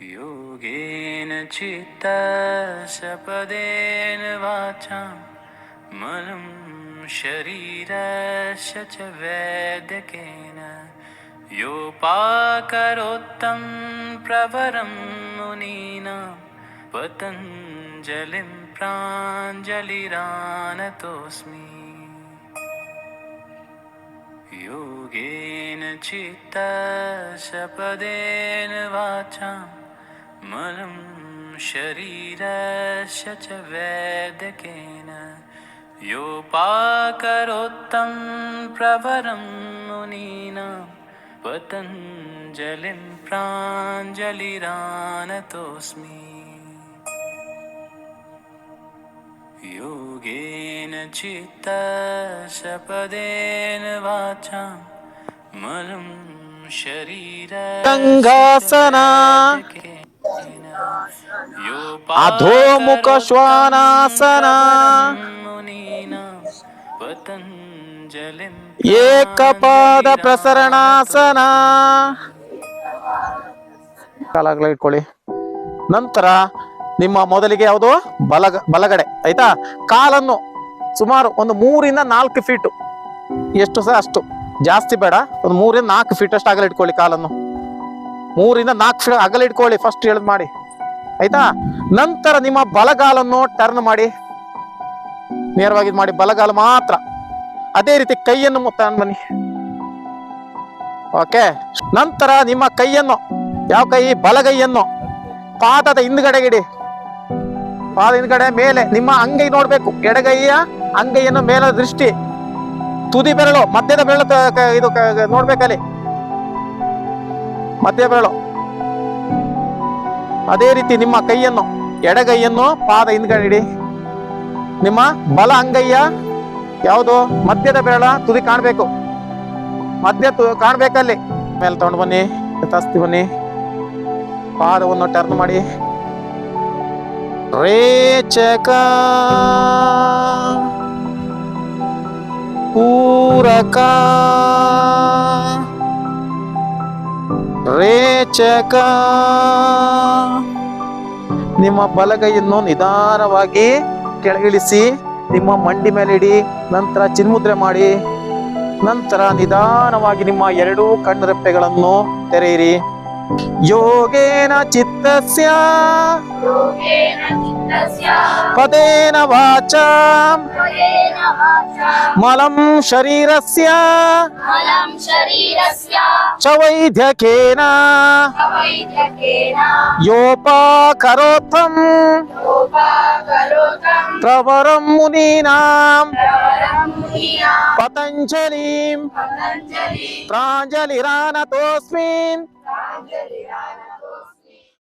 योगेन चित्तस्य पदेन वाचां मनं शरीरस्य च वैद्यकेन योपाकरोत्तं प्रवरं मुनीनां पतञ्जलिं प्राञ्जलिरानतोऽस्मि। योगेन चित्तस्य पदेन वाचां मनं शरीरस्य च वैद्यकेन योपाकरोत्तं प्रवरं मुनीनां पतञ्जलिं प्राञ्जलिरानतोऽस्मि। योगेन चित्तस्य पदेन वाचां मनं शरीरंगासन अधोमुख श्वानासन पतञ्जलिं ಏಕಪಾದ ಪ್ರಸರಣಾಸನ. ಕಾಲಾಗಲ ಇಟ್ಕೊಳ್ಳಿ. ನಂತರ ನಿಮ್ಮ ಮೊದಲಿಗೆ ಯಾವುದು ಬಲಗಡೆ ಆಯ್ತಾ. ಕಾಲನ್ನು ಸುಮಾರು ಒಂದು 3 ಇಂದ 4 ಫೀಟ್, ಎಷ್ಟು ಸಹ ಅಷ್ಟು, ಜಾಸ್ತಿ ಬೇಡ, ಒಂದು 3 ಇಂದ 4 ಫೀಟ್ ಅಷ್ಟು ಅಗಲ ಇಟ್ಕೊಳ್ಳಿ. ಕಾಲನ್ನು 3 ಇಂದ 4 ಫೀಟ್ ಅಗಲ ಇಟ್ಕೊಳ್ಳಿ. ಫಸ್ಟ್ ಹೇಳದ್ ಮಾಡಿ ಆಯ್ತಾ. ನಂತರ ನಿಮ್ಮ ಬಲಗಾಲನ್ನು ಟರ್ನ್ ಮಾಡಿ, ನೇರವಾಗಿ ಮಾಡಿ, ಬಲಗಾಲ ಮಾತ್ರ. ಅದೇ ರೀತಿ ಕೈಯನ್ನು ಟರ್ನ್ ಬನ್ನಿ. ಓಕೆ. ನಂತರ ನಿಮ್ಮ ಕೈಯನ್ನು, ಯಾವ ಕೈ, ಬಲಗೈಯನ್ನು ಪಾದದ ಹಿಂದ್ಗಡೆಗೆ ಇಡಿ. ಪಾದ ಹಿಂದ್ಗಡೆ ಮೇಲೆ ನಿಮ್ಮ ಅಂಗೈ ನೋಡ್ಬೇಕು. ಎಡಗೈಯ ಅಂಗೈಯನ್ನು ಮೇಲೆ ದೃಷ್ಟಿ, ತುದಿ ಬೆರಳು, ಮಧ್ಯದ ಬೆರಳು ಇದು ನೋಡ್ಬೇಕಲ್ಲಿ, ಮಧ್ಯ ಬೆರಳು. ಅದೇ ರೀತಿ ನಿಮ್ಮ ಕೈಯನ್ನು, ಎಡಗೈಯನ್ನು ಪಾದ ಹಿಂದ್ಗಡೆ ಇಡಿ. ನಿಮ್ಮ ಬಲ ಅಂಗೈಯ ಯಾವುದು, ಮಧ್ಯದ ಬೆರಳ ತುದಿ ಕಾಣ್ಬೇಕು, ಮಧ್ಯ ಕಾಣ್ಬೇಕಲ್ಲಿ. ಮೇಲೆ ತಗೊಂಡು ಬನ್ನಿ, ತಸ್ತಿ ಬನ್ನಿ. ಪಾದವನ್ನು ಟರ್ನ್ ಮಾಡಿ. ರೇಚಕ ಪೂರಕ ರೇಚಕ. ನಿಮ್ಮ ಬಲಗೈಯನ್ನು ನಿಧಾನವಾಗಿ ಕೆಳಗಿಳಿಸಿ ನಿಮ್ಮ ಮಂಡಿ ಮೇಲೆ ಇಡಿ. ನಂತರ ಚಿನ್ಮುದ್ರೆ ಮಾಡಿ. ನಂತರ ನಿಧಾನವಾಗಿ ನಿಮ್ಮ 2 ಕಣ್ಣುರೆಪ್ಪೆಗಳನ್ನು ತೆರೆಯಿರಿ. ಯೋಗೇನ ಚಿತ್ತಸ್ಯ ಪದೇನ ವಾಚಾಂ ಮಲಂ ಶರೀರಸ್ಯ ಚ ವೈದ್ಯಕೇನ ಯೋಪಾಕರೋತ್ತಂ ಪ್ರವರಂ ಮುನೀನಾಂ ಪತಂಜಲಿಂ ಪ್ರಾಂಜಲಿರಾನತೋಸ್ಮಿ.